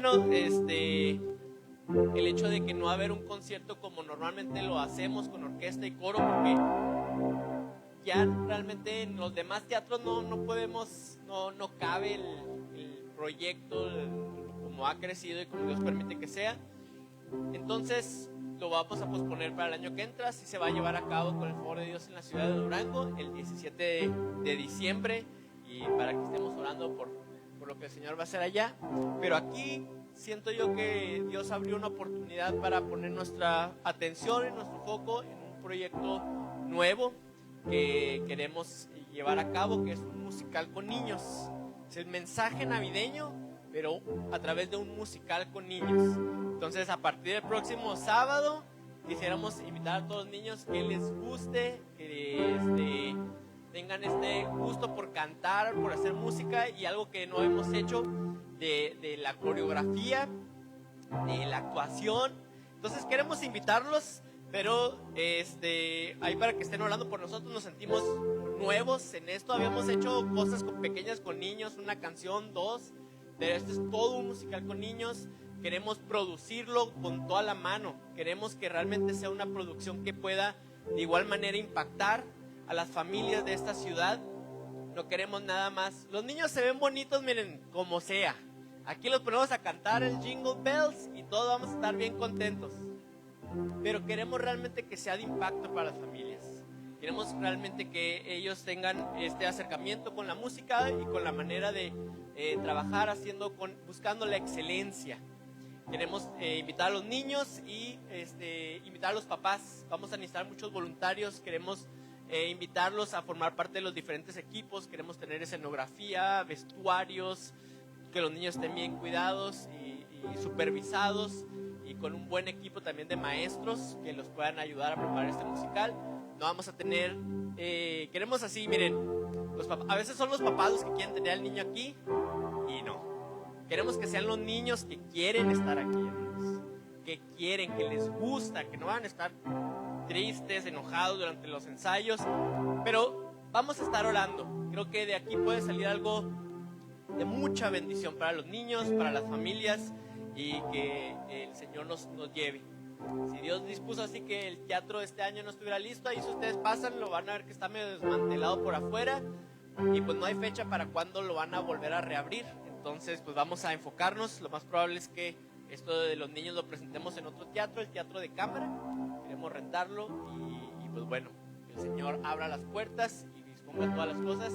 Bueno, el hecho de que no va a haber un concierto como normalmente lo hacemos con orquesta y coro, porque ya realmente en los demás teatros no podemos, no cabe el proyecto como ha crecido y como Dios permite que sea. Entonces lo vamos a posponer para el año que entra. Sí se va a llevar a cabo con el favor de Dios en la ciudad de Durango el 17 de diciembre, y para que estemos orando por lo que el Señor va a hacer allá. Pero aquí siento yo que Dios abrió una oportunidad para poner nuestra atención y nuestro foco en un proyecto nuevo que queremos llevar a cabo, que es un musical con niños. Es el mensaje navideño, pero a través de un musical con niños. Entonces, a partir del próximo sábado, quisiéramos invitar a todos los niños que les guste, que tengan este gusto por cantar, por hacer música, y algo que no hemos hecho de la coreografía, de la actuación. Entonces queremos invitarlos, pero ahí para que estén orando por nosotros. Nos sentimos nuevos en esto. Habíamos hecho cosas pequeñas con niños, una canción, dos, pero este es todo un musical con niños. Queremos producirlo con toda la mano. Queremos que realmente sea una producción que pueda de igual manera impactar a las familias de esta ciudad. No queremos nada más. Los niños se ven bonitos, miren, como sea. Aquí los ponemos a cantar el Jingle Bells y todos vamos a estar bien contentos. Pero queremos realmente que sea de impacto para las familias. Queremos realmente que ellos tengan este acercamiento con la música y con la manera de trabajar buscando la excelencia. Queremos invitar a los niños y invitar a los papás. Vamos a necesitar muchos voluntarios. Queremos invitarlos a formar parte de los diferentes equipos. Queremos tener escenografía, vestuarios, que los niños estén bien cuidados y supervisados, y con un buen equipo también de maestros que los puedan ayudar a preparar este musical. No vamos a tener, queremos así, miren, a veces son los papás los que quieren tener al niño aquí, y no. Queremos que sean los niños que quieren estar aquí, hermanos, que quieren, que les gusta, que no van a estar tristes, enojados durante los ensayos, pero vamos a estar orando. Creo que de aquí puede salir algo de mucha bendición para los niños, para las familias, y que el Señor nos lleve. Si Dios dispuso así que el teatro este año no estuviera listo, ahí si ustedes pasan lo van a ver que está medio desmantelado por afuera, y pues no hay fecha para cuándo lo van a volver a reabrir. Entonces pues vamos a enfocarnos. Lo más probable es que esto de los niños lo presentemos en otro teatro, el Teatro de Cámara. Queremos rentarlo y pues bueno, que el Señor abra las puertas y disponga todas las cosas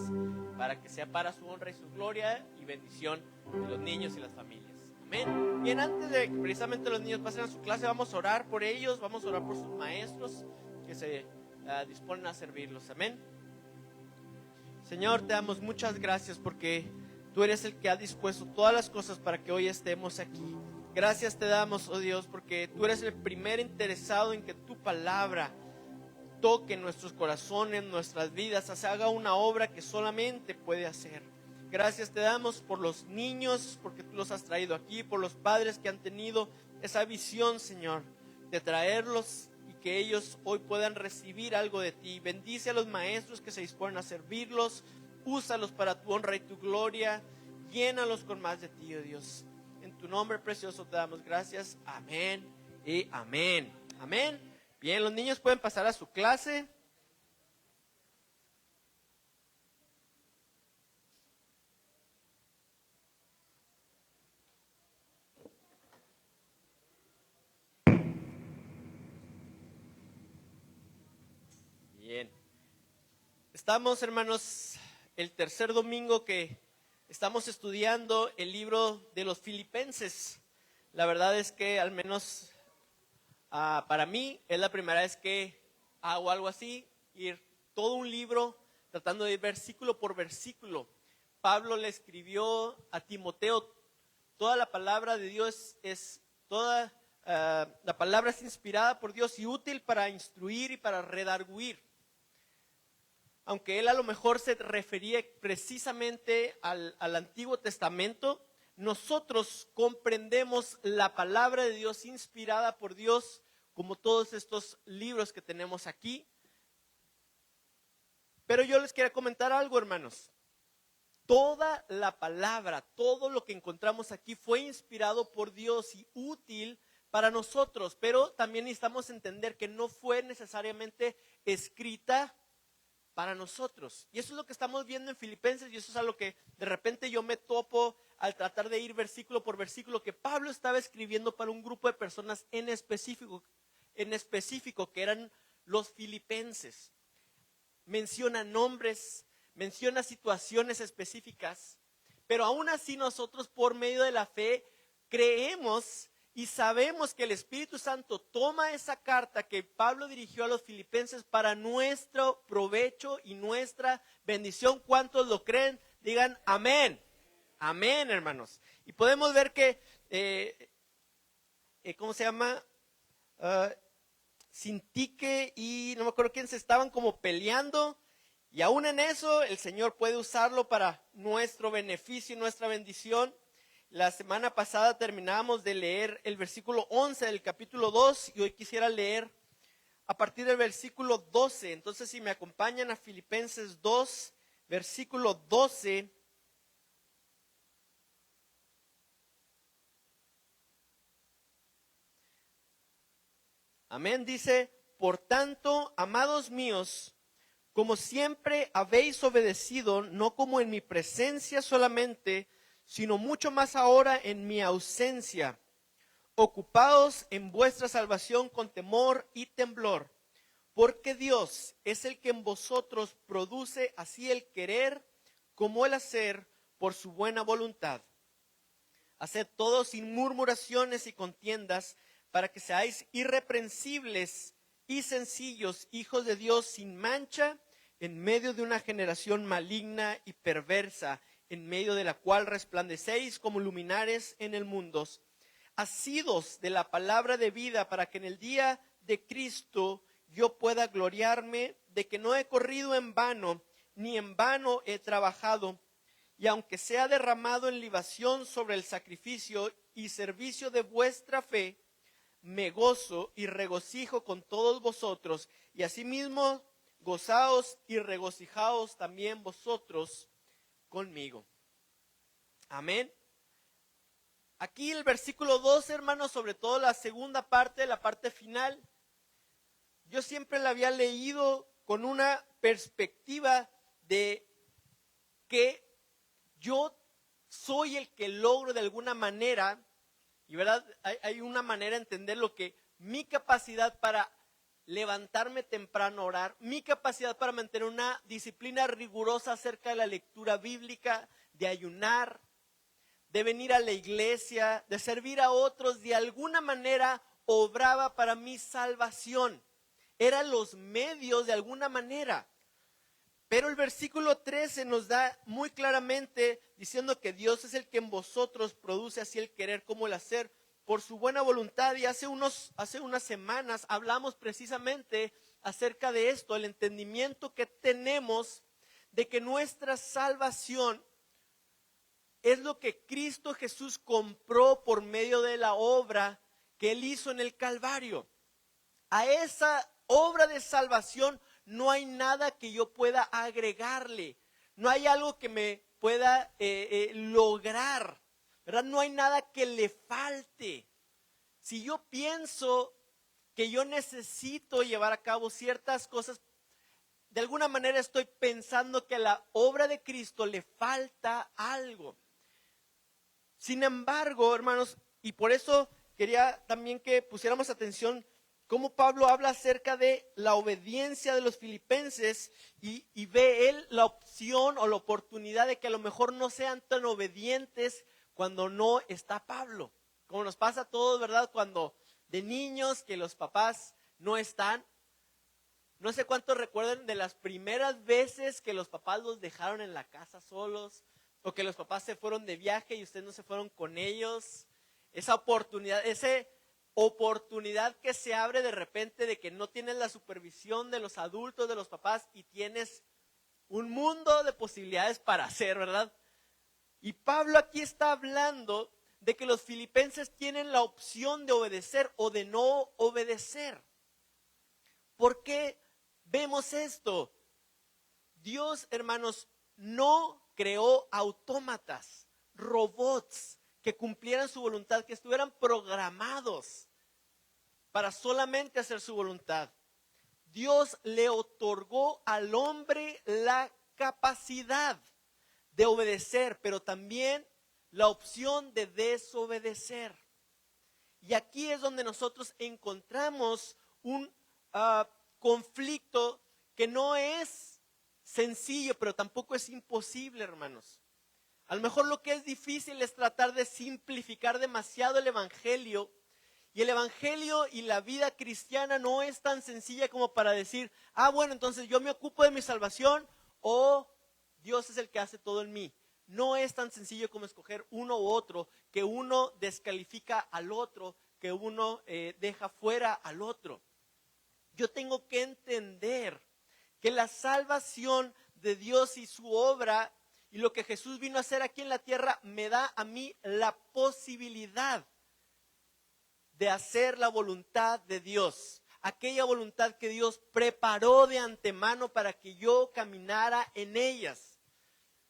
para que sea para su honra y su gloria y bendición de los niños y las familias. Amén. Bien, antes de que precisamente los niños pasen a su clase, vamos a orar por ellos, vamos a orar por sus maestros que se disponen a servirlos. Amén. Señor, te damos muchas gracias porque tú eres el que ha dispuesto todas las cosas para que hoy estemos aquí. Gracias te damos, oh Dios, porque tú eres el primer interesado en que tu palabra toque nuestros corazones, nuestras vidas, haga una obra que solamente puede hacer. Gracias te damos por los niños, porque tú los has traído aquí, por los padres que han tenido esa visión, Señor, de traerlos y que ellos hoy puedan recibir algo de ti. Bendice a los maestros que se disponen a servirlos, úsalos para tu honra y tu gloria, llénalos con más de ti, oh Dios. En tu nombre precioso te damos gracias. Amén y amén. Amén. Bien, los niños pueden pasar a su clase. Bien. Estamos, hermanos, el tercer domingo que estamos estudiando el libro de los Filipenses. La verdad es que al menos para mí es la primera vez que hago algo así, ir todo un libro tratando de ir versículo por versículo. Pablo le escribió a Timoteo, toda la palabra de Dios la palabra es inspirada por Dios y útil para instruir y para redarguir. Aunque él a lo mejor se refería precisamente al Antiguo Testamento, nosotros comprendemos la palabra de Dios inspirada por Dios como todos estos libros que tenemos aquí. Pero yo les quería comentar algo, hermanos. Toda la palabra, todo lo que encontramos aquí fue inspirado por Dios y útil para nosotros, pero también necesitamos entender que no fue necesariamente escrita para nosotros. Y eso es lo que estamos viendo en Filipenses, y eso es a lo que de repente yo me topo al tratar de ir versículo por versículo, que Pablo estaba escribiendo para un grupo de personas en específico que eran los filipenses. Menciona nombres, menciona situaciones específicas, pero aún así nosotros por medio de la fe creemos y sabemos que el Espíritu Santo toma esa carta que Pablo dirigió a los filipenses para nuestro provecho y nuestra bendición. ¿Cuántos lo creen? Digan amén. Amén, hermanos. Y podemos ver que, ¿cómo se llama? Sintique y no me acuerdo quién se estaban como peleando. Y aún en eso el Señor puede usarlo para nuestro beneficio y nuestra bendición. La semana pasada terminamos de leer el versículo 11 del capítulo 2 y hoy quisiera leer a partir del versículo 12. Entonces, si me acompañan a Filipenses 2, versículo 12. Amén, dice: por tanto, amados míos, como siempre habéis obedecido, no como en mi presencia solamente, sino mucho más ahora en mi ausencia, ocupaos en vuestra salvación con temor y temblor, porque Dios es el que en vosotros produce así el querer como el hacer por su buena voluntad. Haced todo sin murmuraciones y contiendas, para que seáis irreprensibles y sencillos, hijos de Dios sin mancha, en medio de una generación maligna y perversa, en medio de la cual resplandecéis como luminares en el mundo, asidos de la palabra de vida, para que en el día de Cristo yo pueda gloriarme de que no he corrido en vano, ni en vano he trabajado. Y aunque sea derramado en libación sobre el sacrificio y servicio de vuestra fe, me gozo y regocijo con todos vosotros, y asimismo gozaos y regocijaos también vosotros conmigo. Amén. Aquí el versículo 2, hermanos, sobre todo la segunda parte, la parte final, yo siempre la había leído con una perspectiva de que yo soy el que logro de alguna manera, y verdad, hay una manera de entender lo que mi capacidad para levantarme temprano a orar, mi capacidad para mantener una disciplina rigurosa acerca de la lectura bíblica, de ayunar, de venir a la iglesia, de servir a otros, de alguna manera obraba para mi salvación. Eran los medios de alguna manera. Pero el versículo 13 nos da muy claramente diciendo que Dios es el que en vosotros produce así el querer como el hacer por su buena voluntad. Y hace unas semanas hablamos precisamente acerca de esto, el entendimiento que tenemos de que nuestra salvación es lo que Cristo Jesús compró por medio de la obra que Él hizo en el Calvario. A esa obra de salvación no hay nada que yo pueda agregarle, no hay algo que me pueda lograr, ¿verdad? No hay nada que le falte. Si yo pienso que yo necesito llevar a cabo ciertas cosas, de alguna manera estoy pensando que a la obra de Cristo le falta algo. Sin embargo, hermanos, y por eso quería también que pusiéramos atención cómo Pablo habla acerca de la obediencia de los filipenses y ve él la opción o la oportunidad de que a lo mejor no sean tan obedientes cuando no está Pablo. Como nos pasa a todos, ¿verdad? Cuando de niños que los papás no están. No sé cuántos recuerdan de las primeras veces que los papás los dejaron en la casa solos, o que los papás se fueron de viaje y ustedes no se fueron con ellos. Esa oportunidad que se abre de repente de que no tienes la supervisión de los adultos, de los papás, y tienes un mundo de posibilidades para hacer, ¿verdad? Y Pablo aquí está hablando de que los filipenses tienen la opción de obedecer o de no obedecer. ¿Por qué vemos esto? Dios, hermanos, no creó autómatas, robots que cumplieran su voluntad, que estuvieran programados para solamente hacer su voluntad. Dios le otorgó al hombre la capacidad de obedecer, pero también la opción de desobedecer. Y aquí es donde nosotros encontramos un conflicto que no es sencillo, pero tampoco es imposible, hermanos. A lo mejor lo que es difícil es tratar de simplificar demasiado el evangelio. Y el evangelio y la vida cristiana no es tan sencilla como para decir, bueno, entonces yo me ocupo de mi salvación o Dios es el que hace todo en mí. No es tan sencillo como escoger uno u otro, que uno descalifica al otro, que uno deja fuera al otro. Yo tengo que entender que la salvación de Dios y su obra y lo que Jesús vino a hacer aquí en la tierra me da a mí la posibilidad de hacer la voluntad de Dios, aquella voluntad que Dios preparó de antemano para que yo caminara en ellas.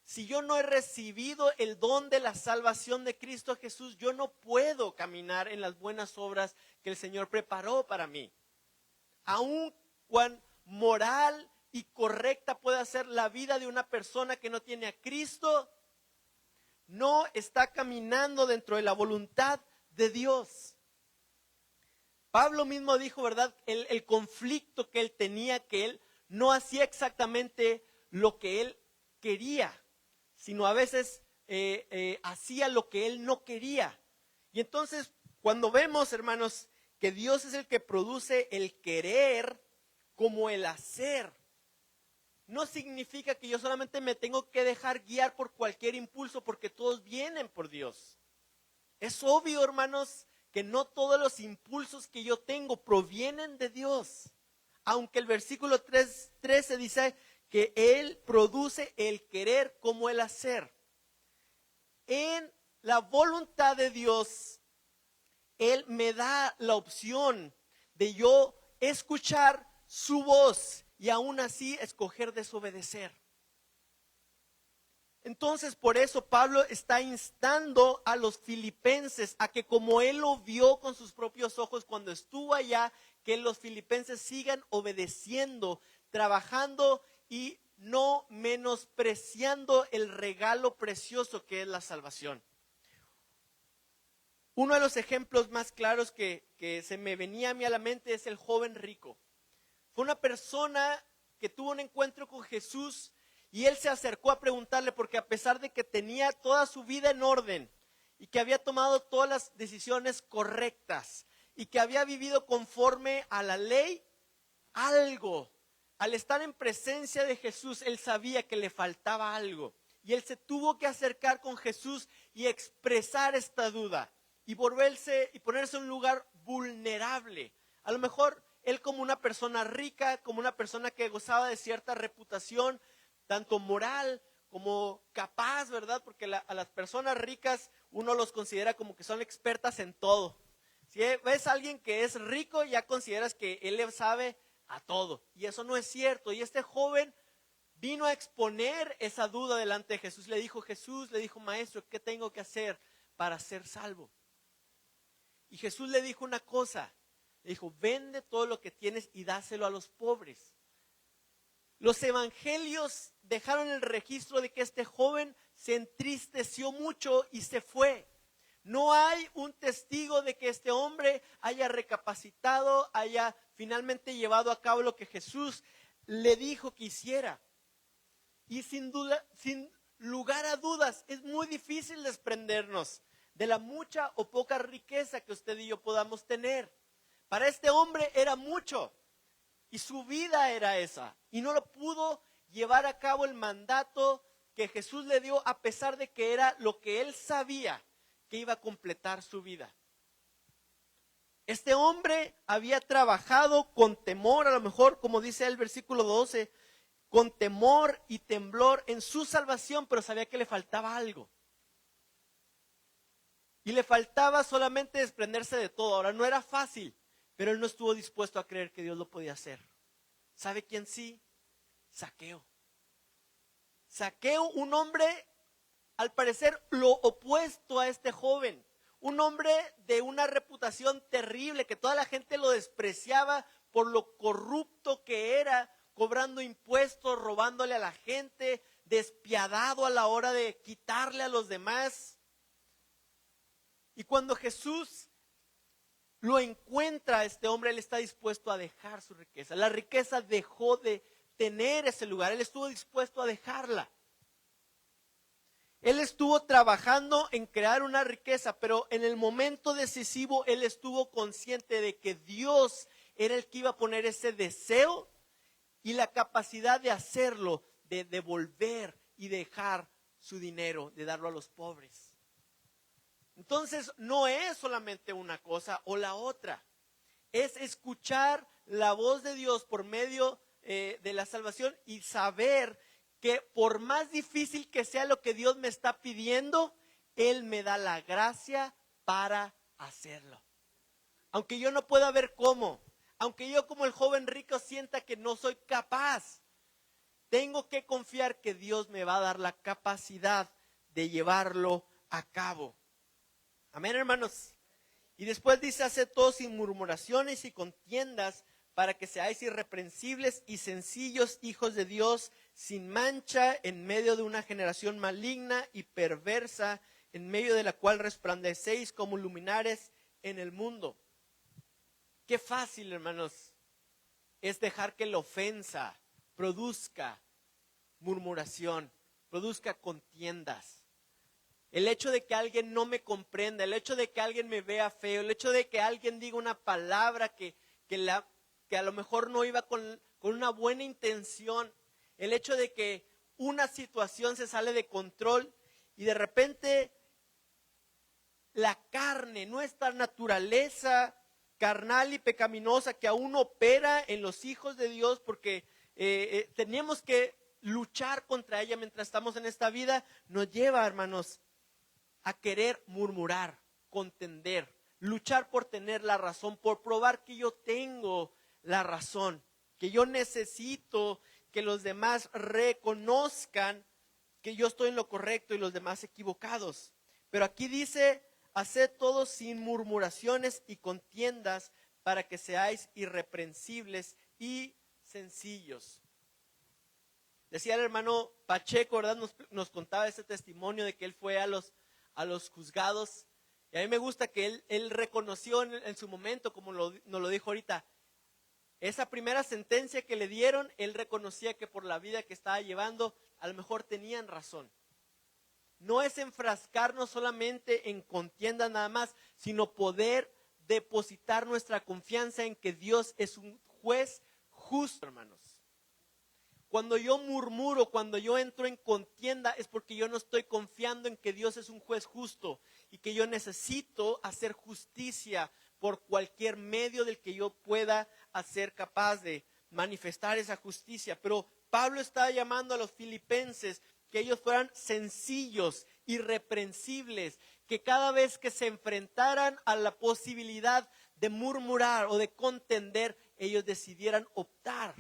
Si yo no he recibido el don de la salvación de Cristo Jesús, yo no puedo caminar en las buenas obras que el Señor preparó para mí. Aun cuán moral y correcta pueda ser la vida de una persona que no tiene a Cristo, no está caminando dentro de la voluntad de Dios. Pablo mismo dijo, ¿verdad? El conflicto que él tenía, que él no hacía exactamente lo que él quería, sino a veces hacía lo que él no quería. Y entonces, cuando vemos, hermanos, que Dios es el que produce el querer como el hacer, no significa que yo solamente me tengo que dejar guiar por cualquier impulso, porque todos vienen por Dios. Es obvio, hermanos, que no todos los impulsos que yo tengo provienen de Dios. Aunque el versículo 13 dice que Él produce el querer como el hacer. En la voluntad de Dios, Él me da la opción de yo escuchar su voz y aún así escoger desobedecer. Entonces, por eso Pablo está instando a los filipenses a que, como él lo vio con sus propios ojos cuando estuvo allá, que los filipenses sigan obedeciendo, trabajando y no menospreciando el regalo precioso que es la salvación. Uno de los ejemplos más claros que se me venía a mí a la mente es el joven rico. Fue una persona que tuvo un encuentro con Jesús. Y él se acercó a preguntarle, porque a pesar de que tenía toda su vida en orden y que había tomado todas las decisiones correctas y que había vivido conforme a la ley, algo, al estar en presencia de Jesús, él sabía que le faltaba algo. Y él se tuvo que acercar con Jesús y expresar esta duda y ponerse en un lugar vulnerable. A lo mejor él, como una persona rica, como una persona que gozaba de cierta reputación, tanto moral como capaz, ¿verdad? Porque a las personas ricas uno los considera como que son expertas en todo. Si ves a alguien que es rico, ya consideras que él le sabe a todo. Y eso no es cierto. Y este joven vino a exponer esa duda delante de Jesús. Jesús le dijo, maestro, ¿qué tengo que hacer para ser salvo? Y Jesús le dijo una cosa. Le dijo, vende todo lo que tienes y dáselo a los pobres. Los evangelios dejaron el registro de que este joven se entristeció mucho y se fue. No hay un testigo de que este hombre haya recapacitado, haya finalmente llevado a cabo lo que Jesús le dijo que hiciera. Y sin duda, sin lugar a dudas, es muy difícil desprendernos de la mucha o poca riqueza que usted y yo podamos tener. Para este hombre era mucho. Y su vida era esa. Y no lo pudo llevar a cabo el mandato que Jesús le dio, a pesar de que era lo que él sabía que iba a completar su vida. Este hombre había trabajado con temor, a lo mejor, como dice el versículo 12, con temor y temblor en su salvación, pero sabía que le faltaba algo. Y le faltaba solamente desprenderse de todo. Ahora, no era fácil, pero él no estuvo dispuesto a creer que Dios lo podía hacer. ¿Sabe quién sí? Zaqueo. Zaqueo, un hombre al parecer lo opuesto a este joven, un hombre de una reputación terrible, que toda la gente lo despreciaba por lo corrupto que era, cobrando impuestos, robándole a la gente, despiadado a la hora de quitarle a los demás. Y cuando Jesús lo encuentra a este hombre, él está dispuesto a dejar su riqueza. La riqueza dejó de tener ese lugar, él estuvo dispuesto a dejarla. Él estuvo trabajando en crear una riqueza, pero en el momento decisivo él estuvo consciente de que Dios era el que iba a poner ese deseo y la capacidad de hacerlo, de devolver y dejar su dinero, de darlo a los pobres. Entonces no es solamente una cosa o la otra, es escuchar la voz de Dios por medio de la salvación y saber que por más difícil que sea lo que Dios me está pidiendo, Él me da la gracia para hacerlo. Aunque yo no pueda ver cómo, aunque yo como el joven rico sienta que no soy capaz, tengo que confiar que Dios me va a dar la capacidad de llevarlo a cabo. Amén, hermanos. Y después dice, haced todo sin murmuraciones y contiendas, para que seáis irreprensibles y sencillos hijos de Dios, sin mancha, en medio de una generación maligna y perversa, en medio de la cual resplandecéis como luminares en el mundo. Qué fácil, hermanos, es dejar que la ofensa produzca murmuración, produzca contiendas. El hecho de que alguien no me comprenda, el hecho de que alguien me vea feo, el hecho de que alguien diga una palabra que a lo mejor no iba con una buena intención, el hecho de que una situación se sale de control y de repente la carne, nuestra naturaleza carnal y pecaminosa que aún opera en los hijos de Dios, porque tenemos que luchar contra ella mientras estamos en esta vida, nos lleva, hermanos, a querer murmurar, contender, luchar por tener la razón, por probar que yo tengo la razón, que yo necesito que los demás reconozcan que yo estoy en lo correcto y los demás equivocados. Pero aquí dice, haced todo sin murmuraciones y contiendas, para que seáis irreprensibles y sencillos. Decía el hermano Pacheco, ¿verdad? Nos contaba ese testimonio de que él fue a los juzgados. Y a mí me gusta que él reconoció en su momento, como nos lo dijo ahorita, esa primera sentencia que le dieron, él reconocía que por la vida que estaba llevando, a lo mejor tenían razón. No es enfrascarnos solamente en contiendas nada más, sino poder depositar nuestra confianza en que Dios es un juez justo, hermanos. Cuando yo murmuro, cuando yo entro en contienda, es porque yo no estoy confiando en que Dios es un juez justo y que yo necesito hacer justicia por cualquier medio del que yo pueda hacer capaz de manifestar esa justicia. Pero Pablo estaba llamando a los filipenses que ellos fueran sencillos, irreprensibles, que cada vez que se enfrentaran a la posibilidad de murmurar o de contender, ellos decidieran optar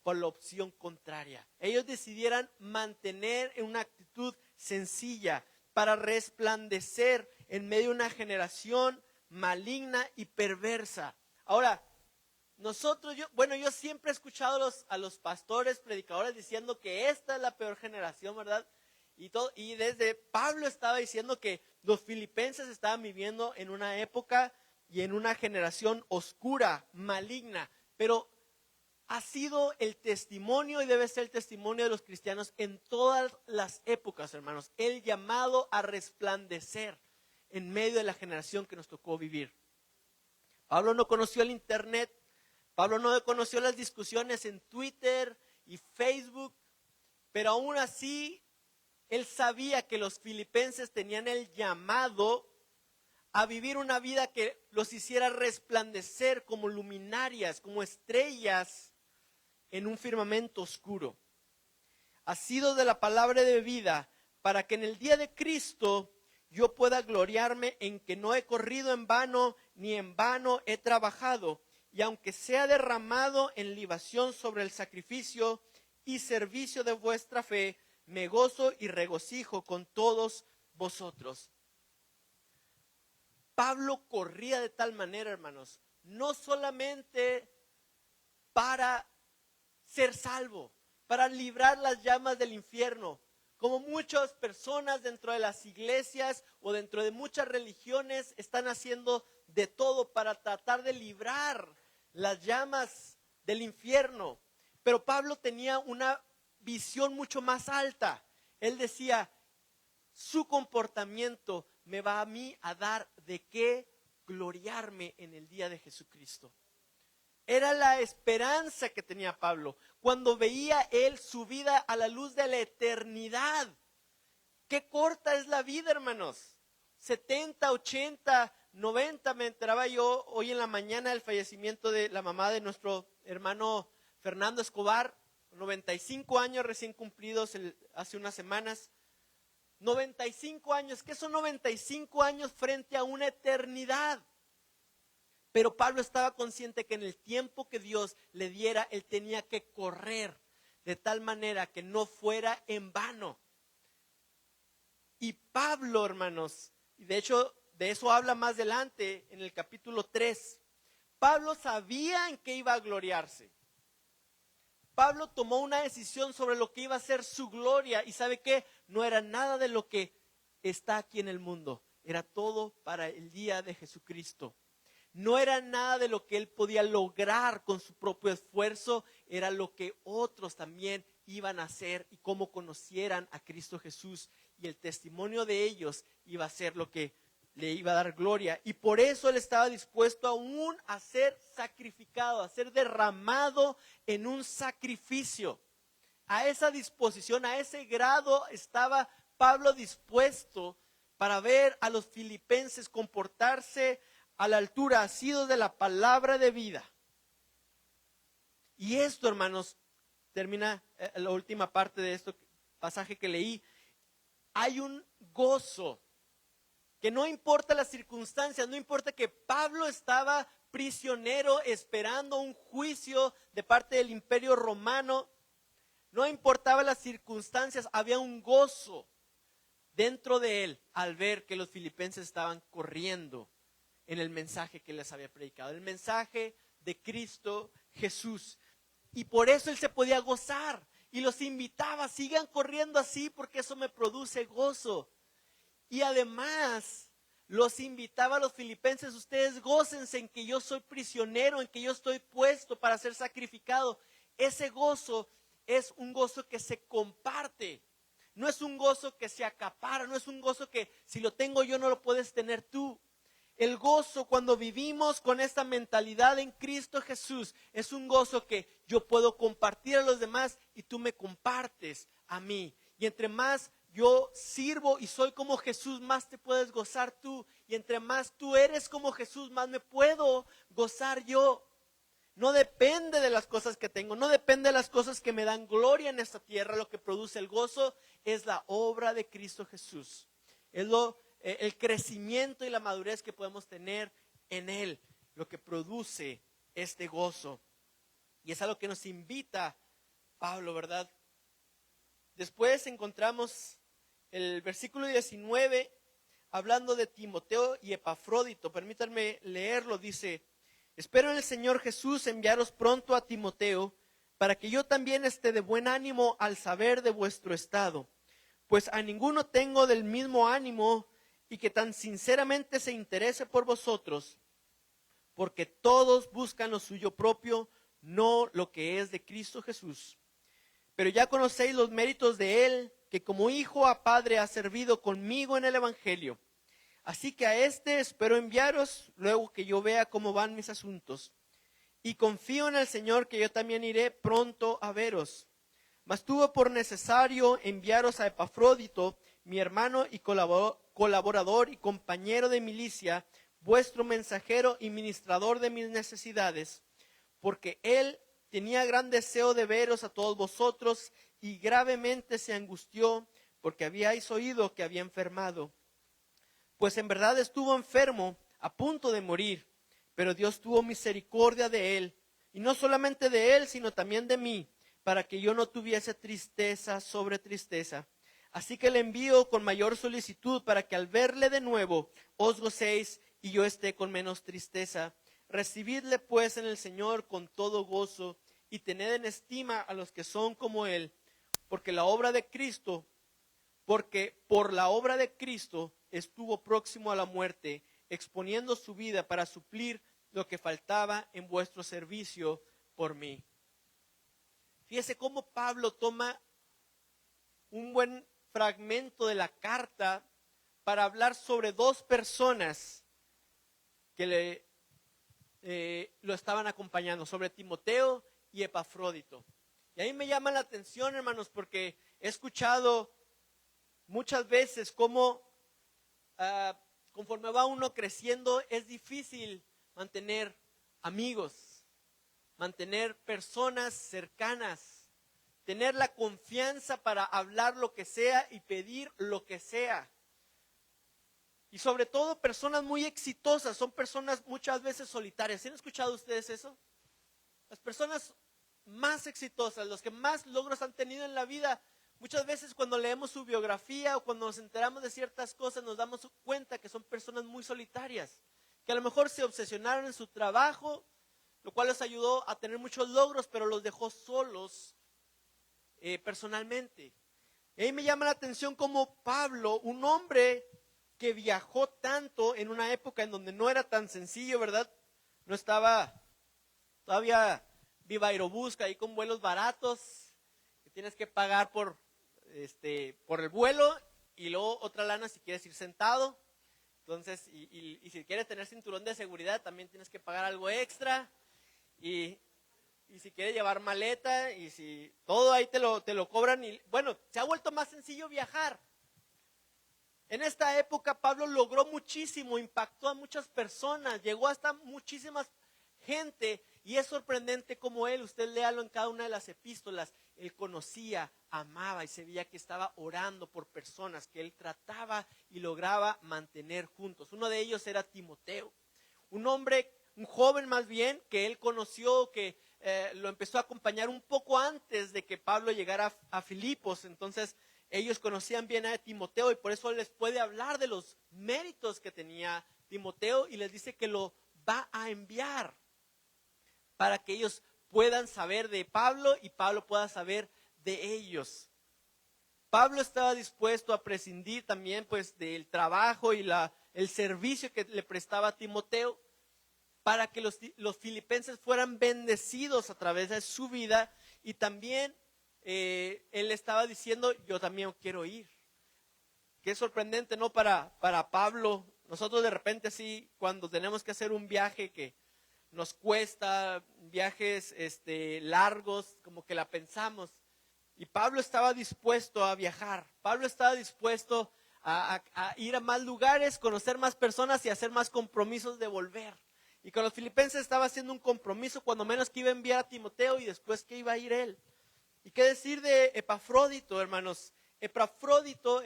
por la opción contraria. Ellos decidieran mantener una actitud sencilla para resplandecer en medio de una generación maligna y perversa. Ahora, yo siempre he escuchado a los pastores, predicadores diciendo que esta es la peor generación, ¿verdad? Y desde Pablo estaba diciendo que los filipenses estaban viviendo en una época y en una generación oscura, maligna, pero ha sido el testimonio y debe ser el testimonio de los cristianos en todas las épocas, hermanos. El llamado a resplandecer en medio de la generación que nos tocó vivir. Pablo no conoció el internet, Pablo no conoció las discusiones en Twitter y Facebook, pero aún así él sabía que los filipenses tenían el llamado a vivir una vida que los hiciera resplandecer como luminarias, como estrellas en un firmamento oscuro. Ha sido de la palabra de vida para que en el día de Cristo yo pueda gloriarme en que no he corrido en vano, ni en vano he trabajado. Y aunque sea derramado en libación sobre el sacrificio y servicio de vuestra fe, me gozo y regocijo con todos vosotros. Pablo corría de tal manera, hermanos, no solamente para ser salvo, para librar las llamas del infierno, como muchas personas dentro de las iglesias o dentro de muchas religiones están haciendo de todo para tratar de librar las llamas del infierno. Pero Pablo tenía una visión mucho más alta. Él decía, su comportamiento me va a mí a dar de qué gloriarme en el día de Jesucristo. Era la esperanza que tenía Pablo cuando veía él su vida a la luz de la eternidad. Qué corta es la vida, hermanos. 70, 80, 90, me enteraba yo hoy en la mañana del fallecimiento de la mamá de nuestro hermano Fernando Escobar, 95 años recién cumplidos hace unas semanas. 95 años, ¿qué son 95 años frente a una eternidad? Pero Pablo estaba consciente que en el tiempo que Dios le diera, él tenía que correr de tal manera que no fuera en vano. Y Pablo, hermanos, y de hecho de eso habla más adelante en el capítulo 3, Pablo sabía en qué iba a gloriarse. Pablo tomó una decisión sobre lo que iba a ser su gloria y ¿sabe qué? No era nada de lo que está aquí en el mundo, era todo para el día de Jesucristo. No era nada de lo que él podía lograr con su propio esfuerzo, era lo que otros también iban a hacer y cómo conocieran a Cristo Jesús. Y el testimonio de ellos iba a ser lo que le iba a dar gloria. Y por eso él estaba dispuesto aún a ser sacrificado, a ser derramado en un sacrificio. A esa disposición, a ese grado estaba Pablo dispuesto para ver a los filipenses comportarse a la altura, asidos de la palabra de vida. Y esto, hermanos, termina la última parte de este pasaje que leí. Hay un gozo que no importa las circunstancias, no importa que Pablo estaba prisionero esperando un juicio de parte del Imperio Romano, no importaba las circunstancias, había un gozo dentro de él al ver que los filipenses estaban corriendo en el mensaje que les había predicado, el mensaje de Cristo Jesús. Y por eso él se podía gozar y los invitaba, sigan corriendo así porque eso me produce gozo. Y además los invitaba a los filipenses, ustedes gócense en que yo soy prisionero, en que yo estoy puesto para ser sacrificado. Ese gozo es un gozo que se comparte, no es un gozo que se acapara, no es un gozo que si lo tengo yo no lo puedes tener tú. El gozo cuando vivimos con esta mentalidad en Cristo Jesús es un gozo que yo puedo compartir a los demás y tú me compartes a mí. Y entre más yo sirvo y soy como Jesús, más te puedes gozar tú. Y entre más tú eres como Jesús, más me puedo gozar yo. No depende de las cosas que tengo, no depende de las cosas que me dan gloria en esta tierra. Lo que produce el gozo es la obra de Cristo Jesús. Es el crecimiento y la madurez que podemos tener en Él, lo que produce este gozo. Y es a lo que nos invita Pablo, ¿verdad? Después encontramos el versículo 19, hablando de Timoteo y Epafrodito. Permítanme leerlo, dice: espero en el Señor Jesús enviaros pronto a Timoteo, para que yo también esté de buen ánimo al saber de vuestro estado. Pues a ninguno tengo del mismo ánimo y que tan sinceramente se interese por vosotros, porque todos buscan lo suyo propio, no lo que es de Cristo Jesús. Pero ya conocéis los méritos de él, que como hijo a padre ha servido conmigo en el evangelio. Así que a este espero enviaros luego que yo vea cómo van mis asuntos. Y confío en el Señor que yo también iré pronto a veros. Mas tuve por necesario enviaros a Epafrodito, mi hermano y colaborador y compañero de milicia, vuestro mensajero y ministrador de mis necesidades, porque él tenía gran deseo de veros a todos vosotros y gravemente se angustió porque habíais oído que había enfermado. Pues en verdad estuvo enfermo, a punto de morir, pero Dios tuvo misericordia de él, y no solamente de él, sino también de mí, para que yo no tuviese tristeza sobre tristeza. Así que le envío con mayor solicitud para que al verle de nuevo os gocéis y yo esté con menos tristeza. Recibidle pues en el Señor con todo gozo y tened en estima a los que son como Él, porque por la obra de Cristo estuvo próximo a la muerte, exponiendo su vida para suplir lo que faltaba en vuestro servicio por mí. Fíjese cómo Pablo toma un buen fragmento de la carta para hablar sobre dos personas que lo estaban acompañando, sobre Timoteo y Epafrodito. Y ahí me llama la atención, hermanos, porque he escuchado muchas veces cómo conforme va uno creciendo es difícil mantener amigos, mantener personas cercanas, tener la confianza para hablar lo que sea y pedir lo que sea. Y sobre todo personas muy exitosas, son personas muchas veces solitarias. ¿Han escuchado ustedes eso? Las personas más exitosas, los que más logros han tenido en la vida, muchas veces cuando leemos su biografía o cuando nos enteramos de ciertas cosas nos damos cuenta que son personas muy solitarias, que a lo mejor se obsesionaron en su trabajo, lo cual les ayudó a tener muchos logros, pero los dejó solos personalmente. Y ahí me llama la atención como Pablo, un hombre que viajó tanto en una época en donde no era tan sencillo, ¿verdad? No estaba todavía Viva Aerobús ahí con vuelos baratos, que tienes que pagar por el vuelo y luego otra lana si quieres ir sentado. Entonces, y si quieres tener cinturón de seguridad también tienes que pagar algo extra. Y si quieres llevar maleta y si todo ahí te lo cobran. Y bueno, se ha vuelto más sencillo viajar. En esta época Pablo logró muchísimo, impactó a muchas personas, llegó hasta muchísimas gente y es sorprendente como él, usted léalo en cada una de las epístolas, él conocía, amaba y se veía que estaba orando por personas que él trataba y lograba mantener juntos. Uno de ellos era Timoteo, un hombre, un joven más bien, que él conoció, que lo empezó a acompañar un poco antes de que Pablo llegara a Filipos. Entonces ellos conocían bien a Timoteo y por eso les puede hablar de los méritos que tenía Timoteo y les dice que lo va a enviar para que ellos puedan saber de Pablo y Pablo pueda saber de ellos. Pablo estaba dispuesto a prescindir también pues del trabajo y el servicio que le prestaba a Timoteo para que los filipenses fueran bendecidos a través de su vida y también él estaba diciendo, yo también quiero ir. Qué sorprendente, ¿no? Para Pablo, nosotros de repente así, cuando tenemos que hacer un viaje que nos cuesta, viajes largos, como que la pensamos. Y Pablo estaba dispuesto a viajar, Pablo estaba dispuesto a ir a más lugares, conocer más personas y hacer más compromisos de volver. Y con los filipenses estaba haciendo un compromiso, cuando menos que iba a enviar a Timoteo y después que iba a ir él. ¿Y qué decir de Epafrodito, hermanos? Epafrodito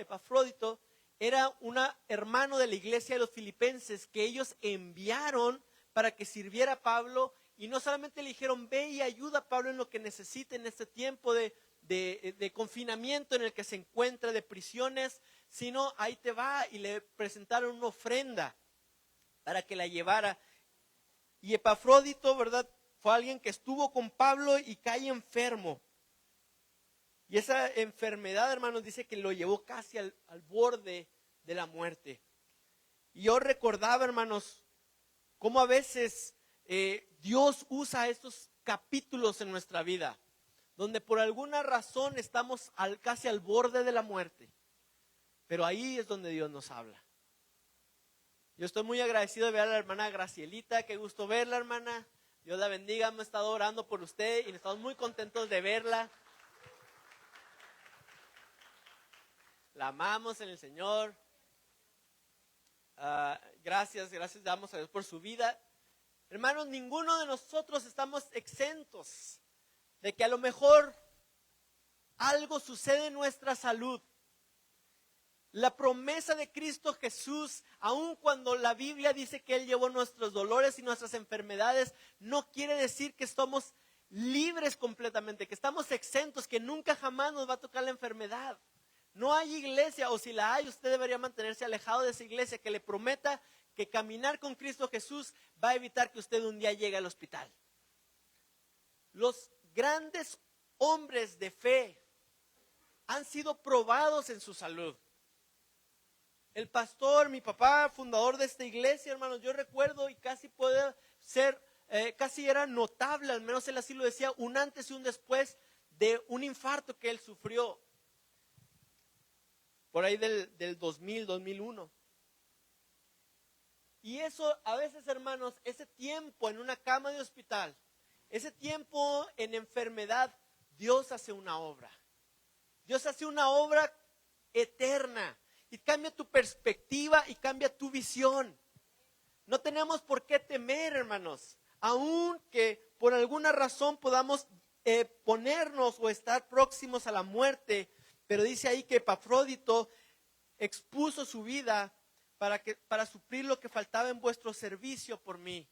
era un hermano de la iglesia de los filipenses que ellos enviaron para que sirviera a Pablo y no solamente le dijeron, ve y ayuda a Pablo en lo que necesite en este tiempo de confinamiento en el que se encuentra, de prisiones, sino ahí te va y le presentaron una ofrenda para que la llevara. Y Epafrodito, ¿verdad? Fue alguien que estuvo con Pablo y cae enfermo. Y esa enfermedad, hermanos, dice que lo llevó casi al borde de la muerte. Y yo recordaba, hermanos, cómo a veces Dios usa estos capítulos en nuestra vida, donde por alguna razón estamos casi al borde de la muerte. Pero ahí es donde Dios nos habla. Yo estoy muy agradecido de ver a la hermana Gracielita, qué gusto verla, hermana. Dios la bendiga, hemos estado orando por usted y estamos muy contentos de verla. La amamos en el Señor. Gracias damos a Dios por su vida. Hermanos, ninguno de nosotros estamos exentos de que a lo mejor algo sucede en nuestra salud. La promesa de Cristo Jesús, aun cuando la Biblia dice que Él llevó nuestros dolores y nuestras enfermedades, no quiere decir que estamos libres completamente, que estamos exentos, que nunca jamás nos va a tocar la enfermedad. No hay iglesia, o si la hay, usted debería mantenerse alejado de esa iglesia que le prometa que caminar con Cristo Jesús va a evitar que usted un día llegue al hospital. Los grandes hombres de fe han sido probados en su salud. El pastor, mi papá, fundador de esta iglesia, hermanos, yo recuerdo y casi puede ser, casi era notable, al menos él así lo decía, un antes y un después de un infarto que él sufrió por ahí del 2000, 2001. Y eso a veces, hermanos, ese tiempo en una cama de hospital, ese tiempo en enfermedad, Dios hace una obra. Dios hace una obra eterna y cambia tu perspectiva y cambia tu visión. No tenemos por qué temer, hermanos, aunque por alguna razón podamos ponernos o estar próximos a la muerte, pero dice ahí que Epafrodito expuso su vida para suplir lo que faltaba en vuestro servicio por mí.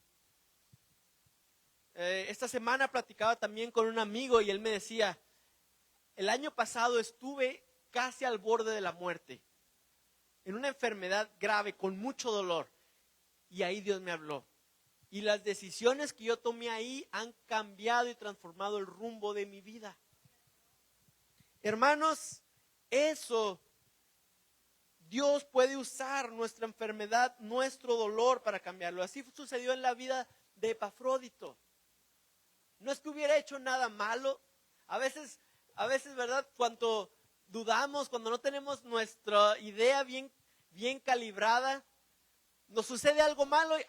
Esta semana platicaba también con un amigo y él me decía, el año pasado estuve casi al borde de la muerte, en una enfermedad grave, con mucho dolor, y ahí Dios me habló. Y las decisiones que yo tomé ahí han cambiado y transformado el rumbo de mi vida. Hermanos, eso Dios puede usar nuestra enfermedad, nuestro dolor para cambiarlo. Así sucedió en la vida de Epafrodito. No es que hubiera hecho nada malo. A veces, ¿verdad? Cuando dudamos, cuando no tenemos nuestra idea bien calibrada, nos sucede algo malo y,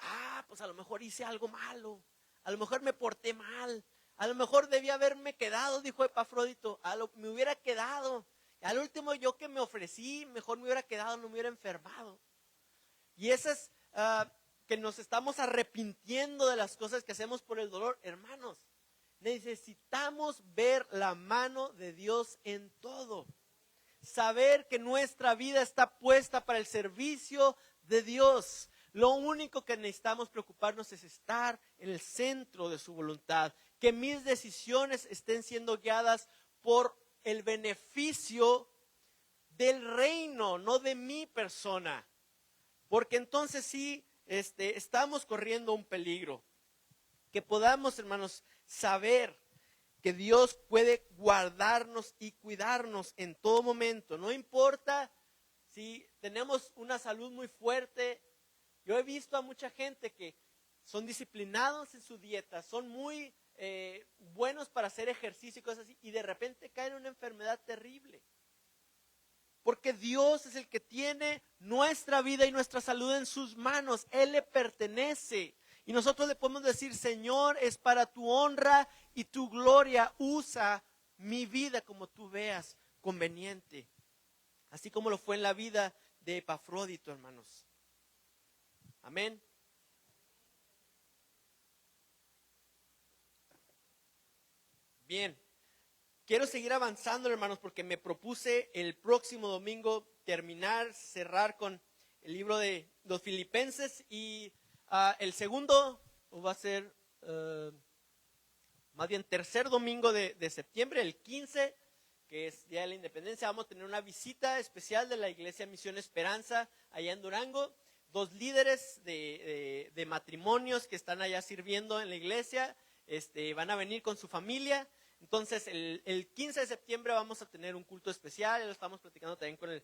pues a lo mejor hice algo malo. A lo mejor me porté mal. A lo mejor debía haberme quedado, dijo Epafrodito. Me hubiera quedado. Al último yo que me ofrecí, mejor me hubiera quedado, no me hubiera enfermado. Y esas que nos estamos arrepintiendo de las cosas que hacemos por el dolor, hermanos, necesitamos ver la mano de Dios en todo. Saber que nuestra vida está puesta para el servicio de Dios. Lo único que necesitamos preocuparnos es estar en el centro de su voluntad. Que mis decisiones estén siendo guiadas por el beneficio del reino, no de mi persona. Porque entonces sí, estamos corriendo un peligro. Que podamos, hermanos, saber que Dios puede guardarnos y cuidarnos en todo momento. No importa si tenemos una salud muy fuerte. Yo he visto a mucha gente que son disciplinados en su dieta, son muy buenos para hacer ejercicio y cosas así, y de repente caen en una enfermedad terrible. Porque Dios es el que tiene nuestra vida y nuestra salud en sus manos. Él le pertenece. Y nosotros le podemos decir, Señor, es para tu honra y tu gloria. Usa mi vida como tú veas conveniente. Así como lo fue en la vida de Epafrodito, hermanos. Amén. Bien. Quiero seguir avanzando, hermanos, porque me propuse el próximo domingo cerrar con el libro de los Filipenses y el segundo va a ser, más bien tercer domingo de septiembre, el 15, que es Día de la Independencia. Vamos a tener una visita especial de la Iglesia Misión Esperanza allá en Durango. 2 líderes de matrimonios que están allá sirviendo en la iglesia, van a venir con su familia. Entonces el 15 de septiembre vamos a tener un culto especial. Ya lo estamos platicando también con el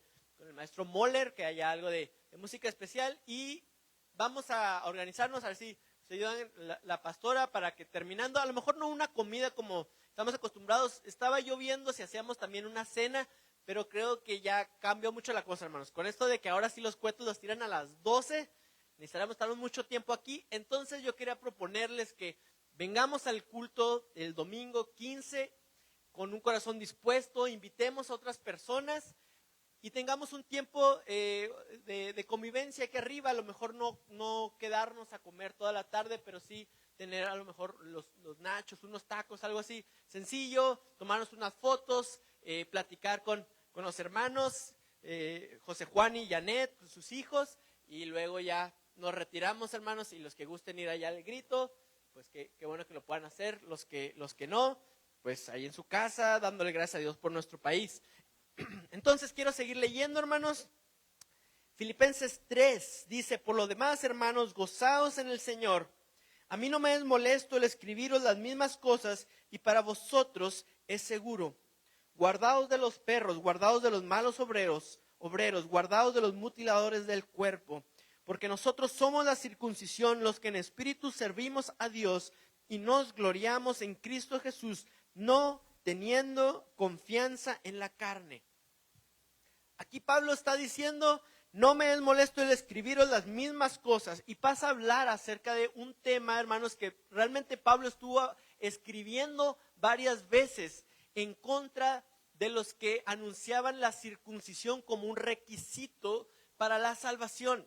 maestro Moller, que haya algo de música especial, y vamos a organizarnos a ver si se ayudan la pastora para que terminando, a lo mejor no una comida como estamos acostumbrados. Estaba yo viendo si hacíamos también una cena, pero creo que ya cambió mucho la cosa, hermanos. Con esto de que ahora sí los cohetes los tiran a las 12, necesitaremos estar mucho tiempo aquí. Entonces yo quería proponerles que vengamos al culto el domingo 15 con un corazón dispuesto, invitemos a otras personas y tengamos un tiempo de convivencia aquí arriba. A lo mejor no quedarnos a comer toda la tarde, pero sí tener a lo mejor los nachos, unos tacos, algo así sencillo, tomarnos unas fotos, platicar con los hermanos, José Juan y Janet, con sus hijos, y luego ya nos retiramos, hermanos, y los que gusten ir allá al grito, pues qué bueno que lo puedan hacer. Los que no, pues ahí en su casa, dándole gracias a Dios por nuestro país. Entonces quiero seguir leyendo, hermanos. Filipenses 3 dice: por lo demás, hermanos, gozaos en el Señor. A mí no me es molesto el escribiros las mismas cosas, y para vosotros es seguro. Guardaos de los perros, guardaos de los malos obreros, guardaos de los mutiladores del cuerpo, porque nosotros somos la circuncisión, los que en espíritu servimos a Dios y nos gloriamos en Cristo Jesús, no teniendo confianza en la carne. Aquí Pablo está diciendo: no me es molesto el escribiros las mismas cosas, y pasa a hablar acerca de un tema, hermanos, que realmente Pablo estuvo escribiendo varias veces en contra de los que anunciaban la circuncisión como un requisito para la salvación.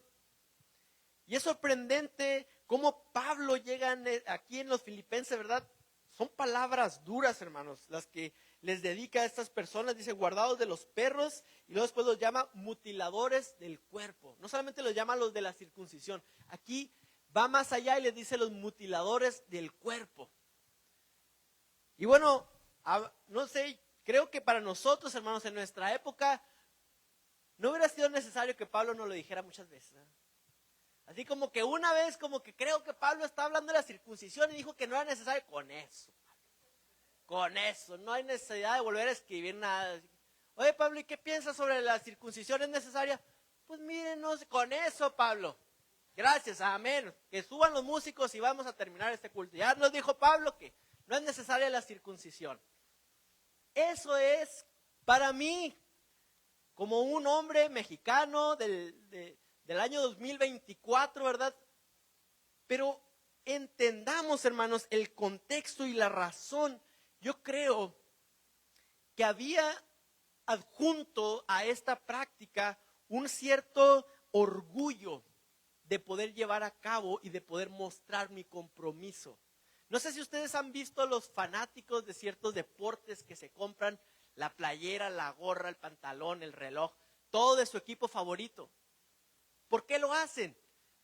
Y es sorprendente cómo Pablo llega aquí en los Filipenses, ¿verdad? Son palabras duras, hermanos, las que les dedica a estas personas. Dice: guardados de los perros, y luego después los llama mutiladores del cuerpo. No solamente los llama los de la circuncisión, aquí va más allá y les dice los mutiladores del cuerpo. Y bueno, no sé, creo que para nosotros, hermanos, en nuestra época, no hubiera sido necesario que Pablo nos lo dijera muchas veces, ¿eh? Así como que una vez, como que creo que Pablo está hablando de la circuncisión y dijo que no era necesario. Con eso, no hay necesidad de volver a escribir nada. Oye, Pablo, ¿y qué piensas sobre la circuncisión? ¿Es necesaria? Pues mírenos, con eso, Pablo. Gracias, amén. Que suban los músicos y vamos a terminar este culto. Ya nos dijo Pablo que no es necesaria la circuncisión. Eso es para mí, como un hombre mexicano del año 2024, ¿verdad? Pero entendamos, hermanos, el contexto y la razón. Yo creo que había adjunto a esta práctica un cierto orgullo de poder llevar a cabo y de poder mostrar mi compromiso. No sé si ustedes han visto los fanáticos de ciertos deportes que se compran la playera, la gorra, el pantalón, el reloj, todo de su equipo favorito. ¿Por qué lo hacen?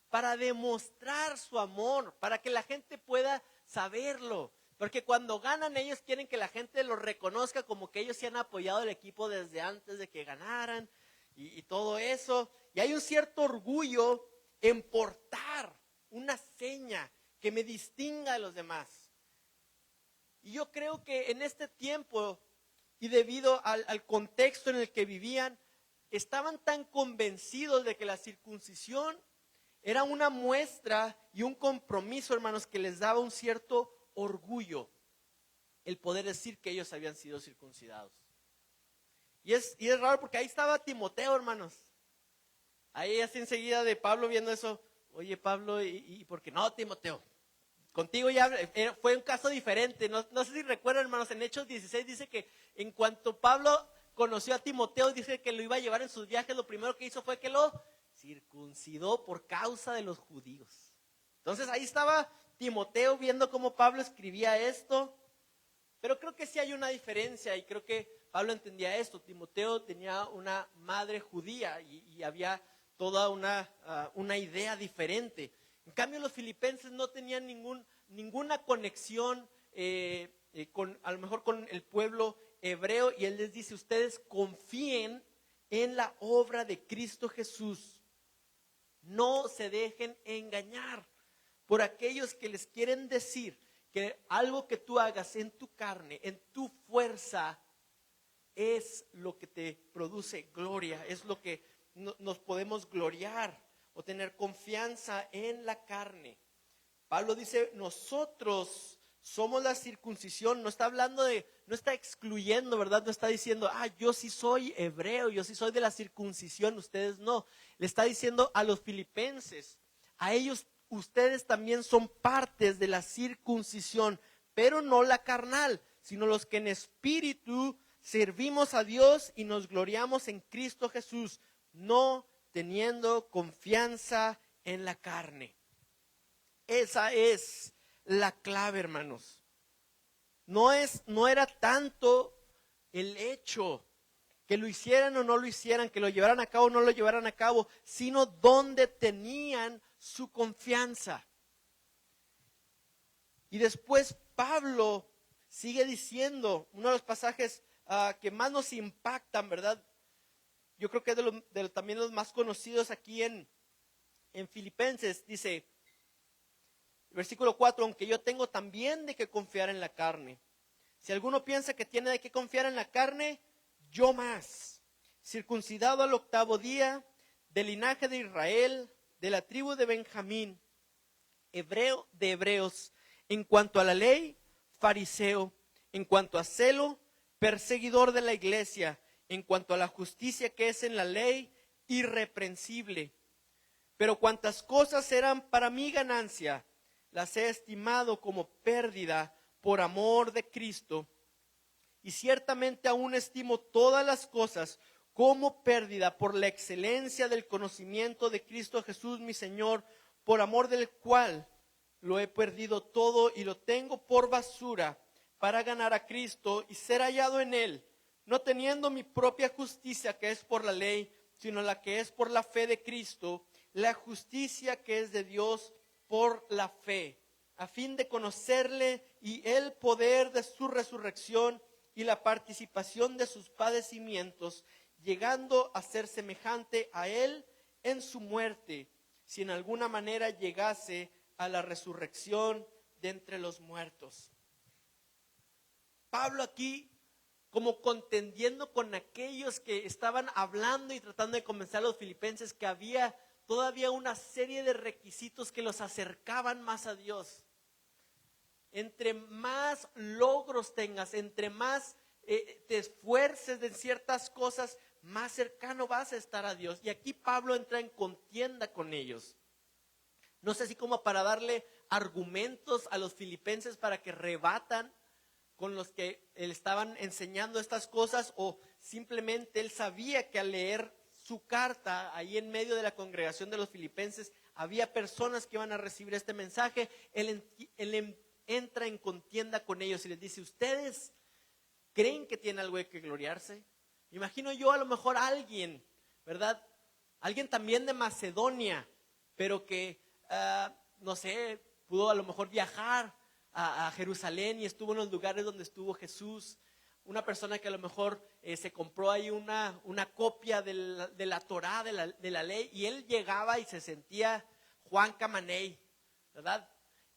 Para demostrar su amor, para que la gente pueda saberlo. Porque cuando ganan, ellos quieren que la gente los reconozca como que ellos se han apoyado al equipo desde antes de que ganaran y todo eso. Y hay un cierto orgullo en portar una seña que me distinga de los demás. Y yo creo que en este tiempo, y debido al contexto en el que vivían, estaban tan convencidos de que la circuncisión era una muestra y un compromiso, hermanos, que les daba un cierto orgullo el poder decir que ellos habían sido circuncidados. Y es raro porque ahí estaba Timoteo, hermanos. Ahí así enseguida de Pablo viendo eso: oye, Pablo, ¿y por qué no, Timoteo? Contigo ya fue un caso diferente. No sé si recuerdan, hermanos, en Hechos 16 dice que en cuanto Pablo conoció a Timoteo, dice que lo iba a llevar en sus viajes, lo primero que hizo fue que lo circuncidó por causa de los judíos. Entonces ahí estaba Timoteo viendo cómo Pablo escribía esto. Pero creo que sí hay una diferencia, y creo que Pablo entendía esto. Timoteo tenía una madre judía y había toda una idea diferente. En cambio, los filipenses no tenían ninguna conexión a lo mejor con el pueblo hebreo, y él les dice: ustedes confíen en la obra de Cristo Jesús. No se dejen engañar por aquellos que les quieren decir que algo que tú hagas en tu carne, en tu fuerza, es lo que te produce gloria, es lo que nos podemos gloriar o tener confianza en la carne. Pablo dice: nosotros somos la circuncisión. No está hablando no está excluyendo, ¿verdad? No está diciendo: yo sí soy hebreo, yo sí soy de la circuncisión, ustedes no. Le está diciendo a los filipenses: a ellos, ustedes también son partes de la circuncisión, pero no la carnal, sino los que en espíritu servimos a Dios y nos gloriamos en Cristo Jesús, no teniendo confianza en la carne. Esa es la clave, hermanos. No era tanto el hecho que lo hicieran o no lo hicieran, que lo llevaran a cabo o no lo llevaran a cabo, sino dónde tenían su confianza. Y después Pablo sigue diciendo, uno de los pasajes que más nos impactan, ¿verdad? Yo creo que es también los más conocidos aquí en Filipenses. Dice, versículo 4, aunque yo tengo también de qué confiar en la carne. Si alguno piensa que tiene de qué confiar en la carne, yo más. Circuncidado al 8º día, del linaje de Israel, de la tribu de Benjamín, hebreo de hebreos, en cuanto a la ley, fariseo, en cuanto a celo, perseguidor de la iglesia, en cuanto a la justicia que es en la ley, irreprensible. Pero cuantas cosas eran para mi ganancia, las he estimado como pérdida por amor de Cristo. Y ciertamente aún estimo todas las cosas como pérdida por la excelencia del conocimiento de Cristo Jesús mi Señor, por amor del cual lo he perdido todo y lo tengo por basura para ganar a Cristo y ser hallado en Él, no teniendo mi propia justicia que es por la ley, sino la que es por la fe de Cristo, la justicia que es de Dios por la fe, a fin de conocerle y el poder de su resurrección y la participación de sus padecimientos, llegando a ser semejante a Él en su muerte, si en alguna manera llegase a la resurrección de entre los muertos. Pablo aquí, como contendiendo con aquellos que estaban hablando y tratando de convencer a los filipenses que había todavía una serie de requisitos que los acercaban más a Dios. Entre más logros tengas, entre más te esfuerces en ciertas cosas, más cercano vas a estar a Dios. Y aquí Pablo entra en contienda con ellos. No sé si como para darle argumentos a los filipenses para que rebatan con los que le estaban enseñando estas cosas, o simplemente él sabía que al leer su carta ahí en medio de la congregación de los filipenses había personas que iban a recibir este mensaje. Él entra en contienda con ellos y les dice, ¿ustedes creen que tienen algo de que gloriarse? Imagino yo a lo mejor alguien, ¿verdad? Alguien también de Macedonia, pero que, no sé, pudo a lo mejor viajar a Jerusalén y estuvo en los lugares donde estuvo Jesús. Una persona que a lo mejor se compró ahí una copia de la Torá, de la ley, y él llegaba y se sentía Juan Camaney, ¿verdad?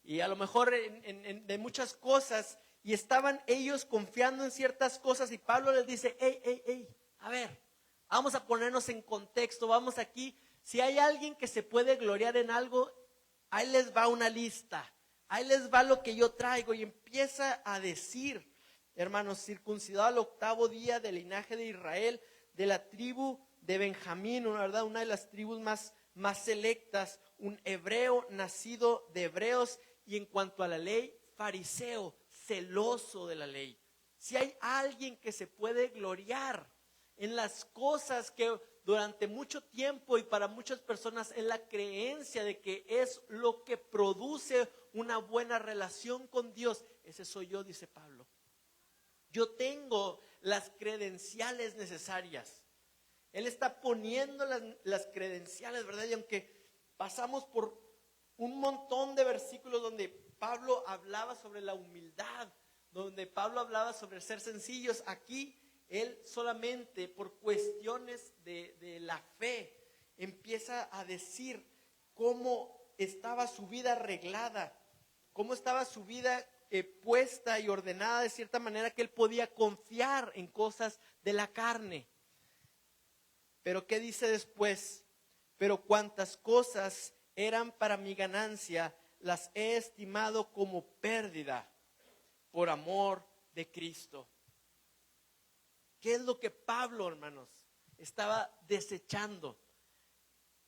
Y a lo mejor de muchas cosas, y estaban ellos confiando en ciertas cosas, y Pablo les dice, hey, a ver, vamos a ponernos en contexto, vamos aquí, si hay alguien que se puede gloriar en algo, ahí les va una lista, ahí les va lo que yo traigo, y empieza a decir, hermanos, circuncidado al 8º día del linaje de Israel, de la tribu de Benjamín, ¿verdad? Una de las tribus más selectas, un hebreo nacido de hebreos, y en cuanto a la ley, fariseo, celoso de la ley. Si hay alguien que se puede gloriar en las cosas que durante mucho tiempo y para muchas personas es la creencia de que es lo que produce una buena relación con Dios, ese soy yo, dice Pablo. Yo tengo las credenciales necesarias. Él está poniendo las credenciales, ¿verdad? Y aunque pasamos por un montón de versículos donde Pablo hablaba sobre la humildad, donde Pablo hablaba sobre ser sencillos, aquí él solamente por cuestiones de la fe empieza a decir cómo estaba su vida arreglada, cómo estaba su vida puesta y ordenada de cierta manera que él podía confiar en cosas de la carne. Pero ¿qué dice después? Pero cuantas cosas eran para mi ganancia, las he estimado como pérdida por amor de Cristo. ¿Qué es lo que Pablo, hermanos, estaba desechando?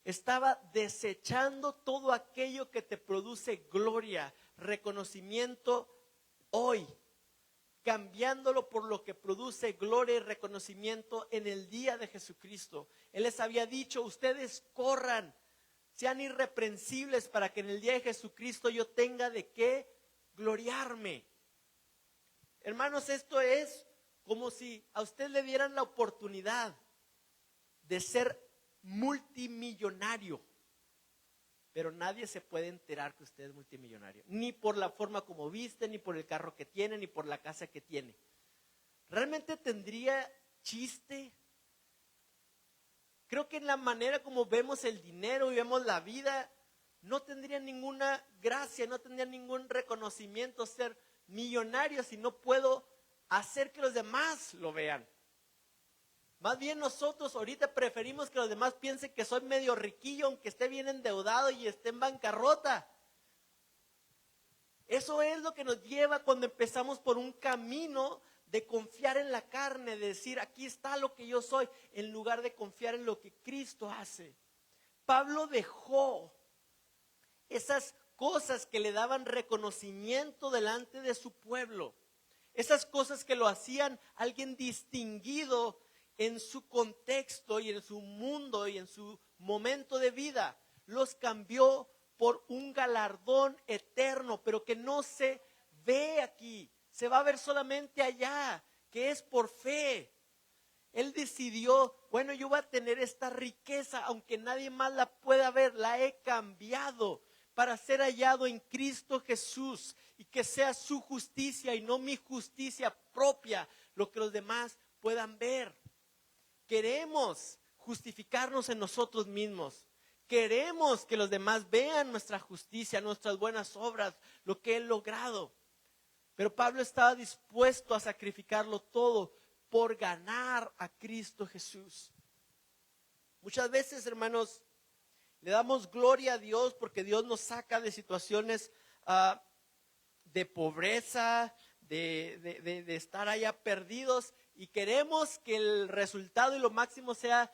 Estaba desechando todo aquello que te produce gloria, reconocimiento hoy, cambiándolo por lo que produce gloria y reconocimiento en el día de Jesucristo. Él les había dicho, ustedes corran, sean irreprensibles para que en el día de Jesucristo yo tenga de qué gloriarme. Hermanos, esto es como si a usted le dieran la oportunidad de ser multimillonario. pero nadie se puede enterar que usted es multimillonario, ni por la forma como viste, ni por el carro que tiene, ni por la casa que tiene. ¿Realmente tendría chiste? Creo que en la manera como vemos el dinero y vemos la vida, no tendría ninguna gracia, no tendría ningún reconocimiento ser millonario si no puedo hacer que los demás lo vean. Más bien nosotros ahorita preferimos que los demás piensen que soy medio riquillo, aunque esté bien endeudado y esté en bancarrota. Eso es lo que nos lleva cuando empezamos por un camino de confiar en la carne, de decir aquí está lo que yo soy, en lugar de confiar en lo que Cristo hace. Pablo dejó esas cosas que le daban reconocimiento delante de su pueblo, esas cosas que lo hacían alguien distinguido en su contexto y en su mundo y en su momento de vida, los cambió por un galardón eterno, pero que no se ve aquí, se va a ver solamente allá, que es por fe. Él decidió, bueno, yo voy a tener esta riqueza, aunque nadie más la pueda ver, la he cambiado para ser hallado en Cristo Jesús y que sea su justicia y no mi justicia propia, lo que los demás puedan ver. Queremos justificarnos en nosotros mismos. Queremos que los demás vean nuestra justicia, nuestras buenas obras, lo que he logrado. Pero Pablo estaba dispuesto a sacrificarlo todo por ganar a Cristo Jesús. Muchas veces, hermanos, le damos gloria a Dios porque Dios nos saca de situaciones de pobreza, de estar allá perdidos, y queremos que el resultado y lo máximo sea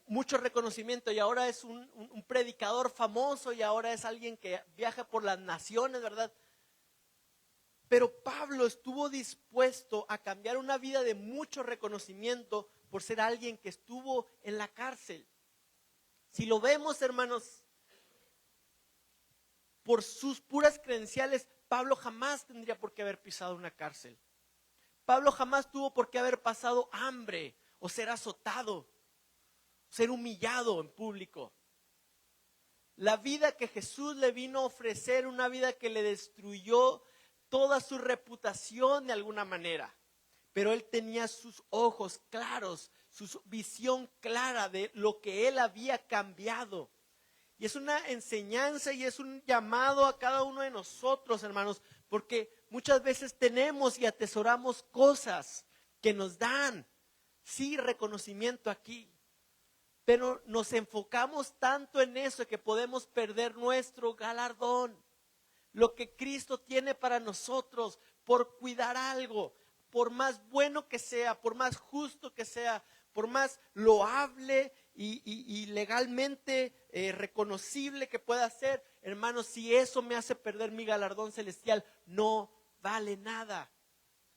mucho reconocimiento, y ahora es un predicador famoso y ahora es alguien que viaja por las naciones, ¿verdad? Pero Pablo estuvo dispuesto a cambiar una vida de mucho reconocimiento por ser alguien que estuvo en la cárcel. Si lo vemos, hermanos, por sus puras credenciales, Pablo jamás tendría por qué haber pisado una cárcel. Pablo jamás tuvo por qué haber pasado hambre o ser azotado, ser humillado en público. La vida que Jesús le vino a ofrecer, una vida que le destruyó toda su reputación de alguna manera. Pero él tenía sus ojos claros, su visión clara de lo que él había cambiado. Y es una enseñanza y es un llamado a cada uno de nosotros, hermanos, porque muchas veces tenemos y atesoramos cosas que nos dan, sí, reconocimiento aquí, pero nos enfocamos tanto en eso que podemos perder nuestro galardón, lo que Cristo tiene para nosotros por cuidar algo, por más bueno que sea, por más justo que sea, por más loable y legalmente reconocible que pueda ser, hermanos, si eso me hace perder mi galardón celestial, no vale nada.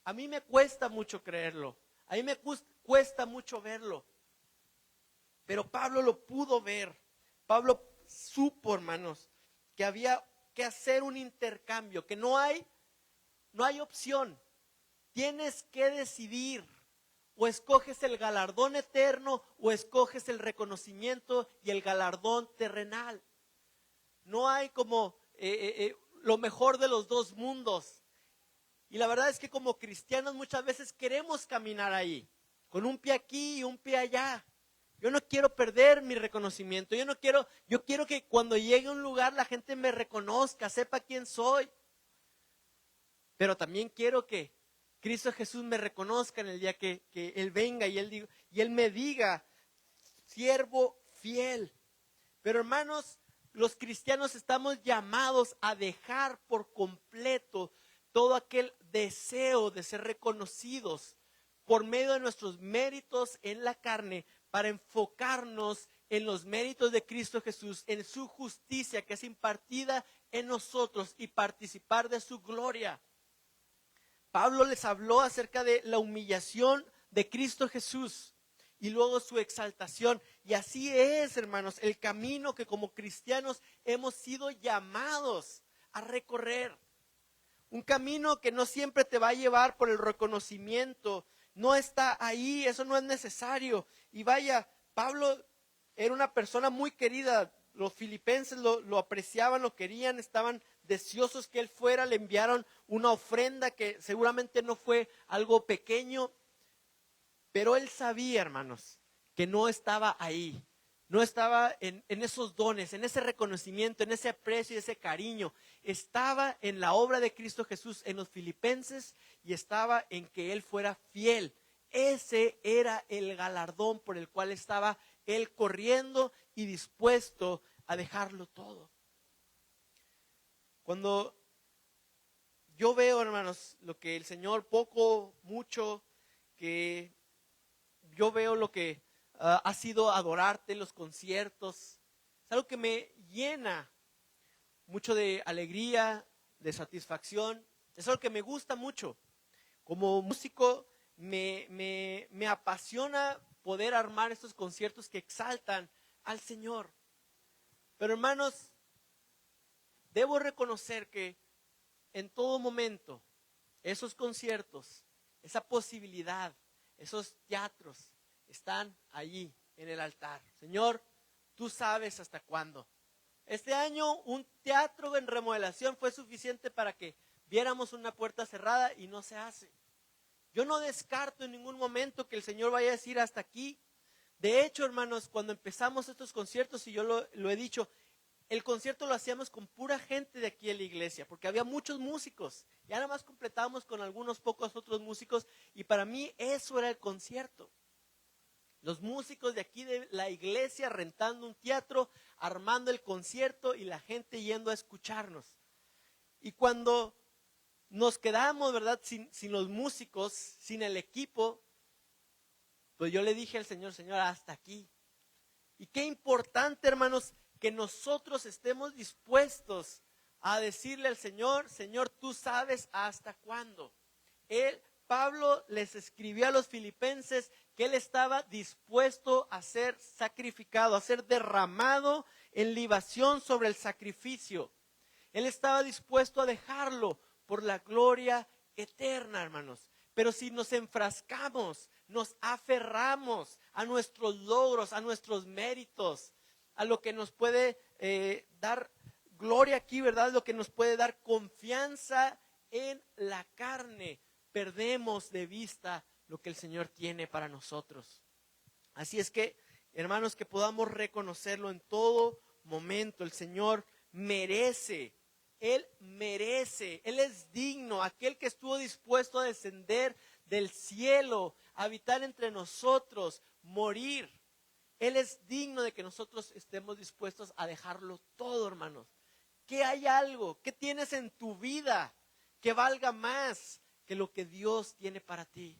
A mí me cuesta mucho creerlo, a mí me cuesta mucho verlo, pero Pablo lo pudo ver. Pablo supo, hermanos, que había que hacer un intercambio, que no hay opción. Tienes que decidir, o escoges el galardón eterno o escoges el reconocimiento y el galardón terrenal. No hay como lo mejor de los dos mundos. Y la verdad es que como cristianos muchas veces queremos caminar ahí, con un pie aquí y un pie allá. Yo no quiero perder mi reconocimiento, yo quiero que cuando llegue a un lugar la gente me reconozca, sepa quién soy. Pero también quiero que Cristo Jesús me reconozca en el día que Él venga y Él me diga, siervo fiel. Pero hermanos, los cristianos estamos llamados a dejar por completo todo aquel deseo de ser reconocidos por medio de nuestros méritos en la carne, para enfocarnos en los méritos de Cristo Jesús, en su justicia que es impartida en nosotros y participar de su gloria. Pablo les habló acerca de la humillación de Cristo Jesús y luego su exaltación. Y así es, hermanos, el camino que como cristianos hemos sido llamados a recorrer. Un camino que no siempre te va a llevar por el reconocimiento. No está ahí, eso no es necesario. Y vaya, Pablo era una persona muy querida. los filipenses lo apreciaban, lo querían, estaban deseosos que él fuera, le enviaron una ofrenda que seguramente no fue algo pequeño, pero él sabía, hermanos, que no estaba ahí, no estaba en esos dones, en ese reconocimiento, en ese aprecio y ese cariño. Estaba en la obra de Cristo Jesús en los filipenses y estaba en que él fuera fiel. Ese era el galardón por el cual estaba él corriendo y dispuesto a dejarlo todo. Cuando yo veo, hermanos, lo que el Señor, poco, mucho, que yo veo lo que ha sido adorarte, los conciertos, es algo que me llena mucho de alegría, de satisfacción, es algo que me gusta mucho. Como músico me apasiona poder armar estos conciertos que exaltan al Señor. Pero hermanos, debo reconocer que en todo momento esos conciertos, esa posibilidad, esos teatros están allí en el altar. Señor, tú sabes hasta cuándo. Este año un teatro en remodelación fue suficiente para que viéramos una puerta cerrada y no se hace. Yo no descarto en ningún momento que el Señor vaya a decir hasta aquí. De hecho, hermanos, cuando empezamos estos conciertos, y yo lo he dicho, el concierto lo hacíamos con pura gente de aquí en la iglesia, porque había muchos músicos. Ya nada más completábamos con algunos pocos otros músicos, y para mí eso era el concierto. Los músicos de aquí de la iglesia rentando un teatro, armando el concierto y la gente yendo a escucharnos. Y cuando nos quedamos, ¿verdad?, sin los músicos, sin el equipo, pues yo le dije al Señor, Señor, hasta aquí. Y qué importante, hermanos, que nosotros estemos dispuestos a decirle al Señor, Señor, tú sabes hasta cuándo. Pablo les escribió a los filipenses que él estaba dispuesto a ser sacrificado, a ser derramado en libación sobre el sacrificio. Él estaba dispuesto a dejarlo por la gloria eterna, hermanos. Pero si nos enfrascamos, nos aferramos a nuestros logros, a nuestros méritos, a lo que nos puede dar gloria aquí, ¿verdad? Lo que nos puede dar confianza en la carne, perdemos de vista lo que el Señor tiene para nosotros. Así es que, hermanos, que podamos reconocerlo en todo momento. El Señor merece, Él es digno, aquel que estuvo dispuesto a descender del cielo, a habitar entre nosotros, morir. Él es digno de que nosotros estemos dispuestos a dejarlo todo, hermanos. Que hay algo, que tienes en tu vida que valga más que lo que Dios tiene para ti.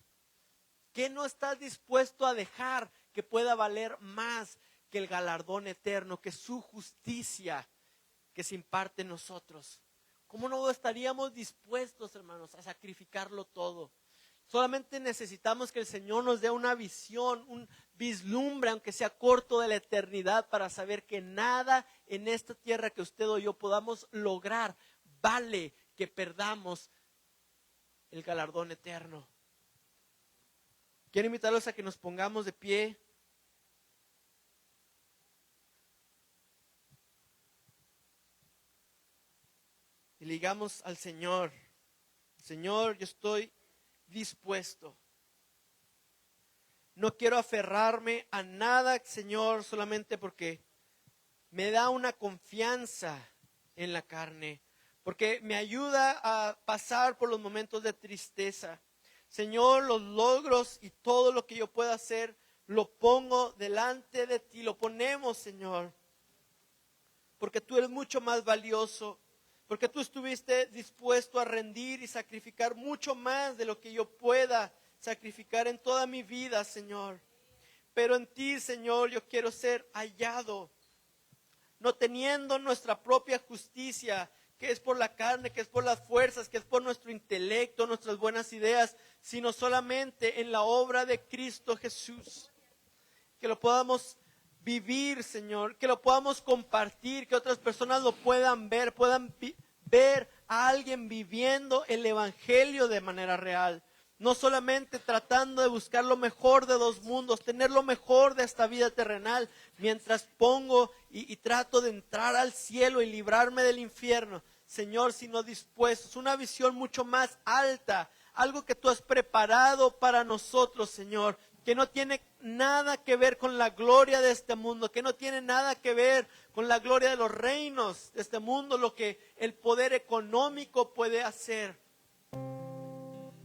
¿Qué no estás dispuesto a dejar que pueda valer más que el galardón eterno, que su justicia que se imparte en nosotros? ¿Cómo no estaríamos dispuestos, hermanos, a sacrificarlo todo? Solamente necesitamos que el Señor nos dé una visión, un vislumbre, aunque sea corto, de la eternidad, para saber que nada en esta tierra que usted o yo podamos lograr vale que perdamos el galardón eterno. Quiero invitarlos a que nos pongamos de pie. Y le digamos al Señor, Señor, yo estoy dispuesto. No quiero aferrarme a nada, Señor, solamente porque me da una confianza en la carne, porque me ayuda a pasar por los momentos de tristeza. Señor, los logros y todo lo que yo pueda hacer, lo pongo delante de ti, lo ponemos, Señor, porque tú eres mucho más valioso, porque tú estuviste dispuesto a rendir y sacrificar mucho más de lo que yo pueda sacrificar en toda mi vida, Señor. Pero en ti, Señor, yo quiero ser hallado, no teniendo nuestra propia justicia, que es por la carne, que es por las fuerzas, que es por nuestro intelecto, nuestras buenas ideas, sino solamente en la obra de Cristo Jesús. Que lo podamos vivir, Señor, que lo podamos compartir, que otras personas lo puedan ver, ver a alguien viviendo el Evangelio de manera real. No solamente tratando de buscar lo mejor de dos mundos, tener lo mejor de esta vida terrenal, mientras pongo y trato de entrar al cielo y librarme del infierno, Señor, sino dispuestos, una visión mucho más alta, algo que tú has preparado para nosotros, Señor, que no tiene nada que ver con la gloria de este mundo, que no tiene nada que ver con la gloria de los reinos de este mundo, lo que el poder económico puede hacer.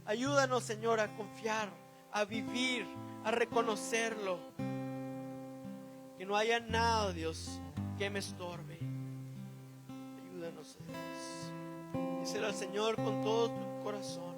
Ayúdanos, Señor, a confiar, a vivir, a reconocerlo. Que no haya nada, Dios, que me estorbe. Ayúdanos, Dios. Díselo al Señor con todo tu corazón.